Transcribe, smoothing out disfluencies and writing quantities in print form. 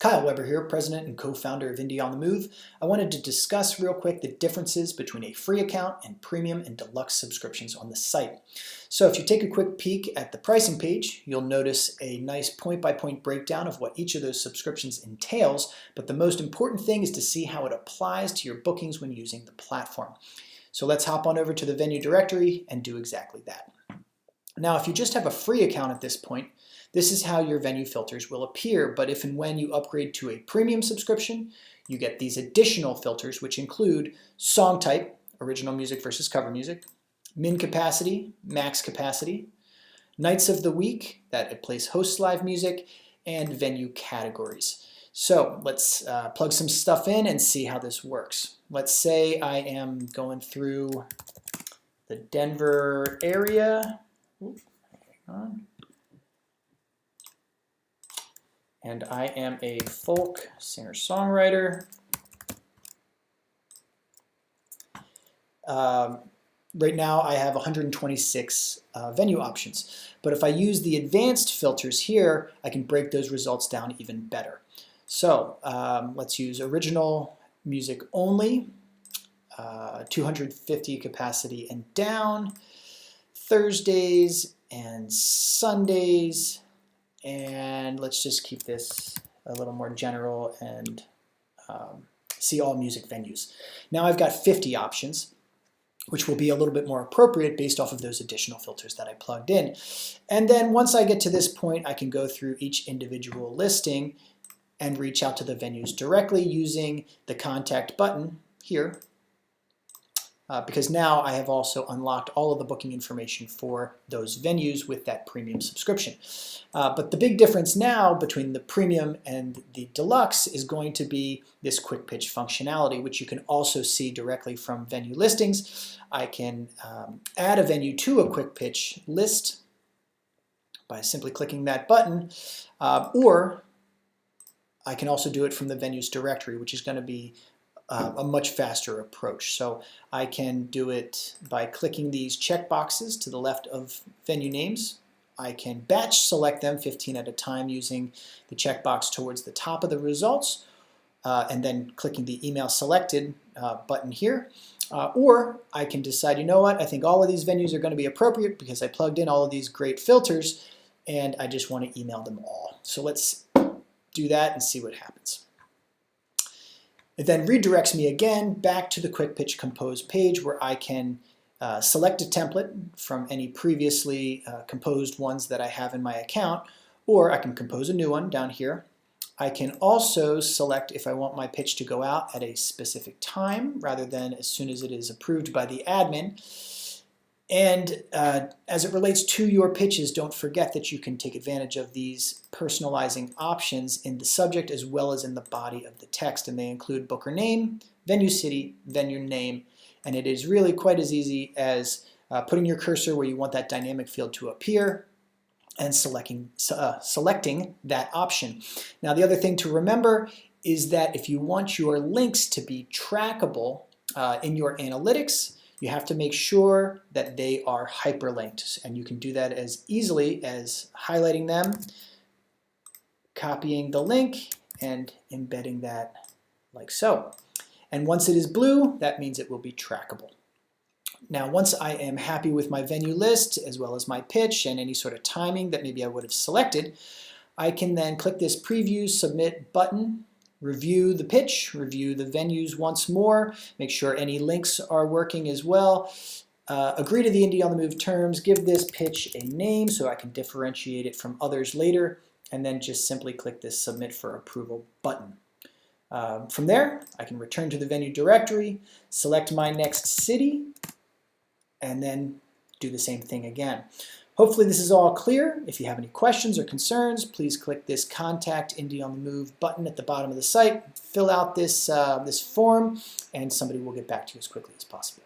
Kyle Weber here, president and co-founder of Indie on the Move. I wanted to discuss real quick the differences between a free account and premium and deluxe subscriptions on the site. So if you take a quick peek at the pricing page, you'll notice a nice point-by-point breakdown of what each of those subscriptions entails, but the most important thing is to see how it applies to your bookings when using the platform. So let's hop on over to the venue directory and do exactly that. Now, if you just have a free account at this point, this is how your venue filters will appear, but if and when you upgrade to a premium subscription, you get these additional filters, which include song type, original music versus cover music, min capacity, max capacity, nights of the week, that it plays hosts live music, and venue categories. So let's plug some stuff in and see how this works. Let's say I am going through the Denver area. Ooh, hang on. And I am a folk singer-songwriter. Right now I have 126 venue options, but if I use the advanced filters here, I can break those results down even better. So let's use original music only, 250 capacity and down, Thursdays and Sundays, and let's just keep this a little more general and see all music venues. Now I've got 50 options, which will be a little bit more appropriate based off of those additional filters that I plugged in. And then once I get to this point, I can go through each individual listing and reach out to the venues directly using the contact button here. Because now I have also unlocked all of the booking information for those venues with that premium subscription. But the big difference now between the premium and the deluxe is going to be this quick pitch functionality, which you can also see directly from venue listings. I can add a venue to a quick pitch list by simply clicking that button, or I can also do it from the venues directory, which is going to be a much faster approach. So I can do it by clicking these check boxes to the left of venue names. I can batch select them 15 at a time using the checkbox towards the top of the results, and then clicking the email selected button here. Or I can decide, you know what, I think all of these venues are going to be appropriate because I plugged in all of these great filters and I just want to email them all. So let's do that and see what happens. It then redirects me again back to the Quick Pitch Compose page where I can select a template from any previously composed ones that I have in my account, or I can compose a new one down here. I can also select if I want my pitch to go out at a specific time rather than as soon as it is approved by the admin. And as it relates to your pitches, don't forget that you can take advantage of these personalizing options in the subject as well as in the body of the text. And they include booker name, venue city, venue name, and it is really quite as easy as putting your cursor where you want that dynamic field to appear and selecting that option. Now the other thing to remember is that if you want your links to be trackable in your analytics, you have to make sure that they are hyperlinked, and you can do that as easily as highlighting them, copying the link, and embedding that like so. And once it is blue, that means it will be trackable. Now, once I am happy with my venue list, as well as my pitch and any sort of timing that maybe I would have selected, I can then click this Preview Submit button, review the pitch, review the venues once more, make sure any links are working as well, agree to the Indie on the Move terms, give this pitch a name so I can differentiate it from others later, and then just simply click this Submit for Approval button. From there, I can return to the venue directory, select my next city, and then do the same thing again. Hopefully this is all clear. If you have any questions or concerns, please click this Contact Indie on the Move button at the bottom of the site, fill out this form, and somebody will get back to you as quickly as possible.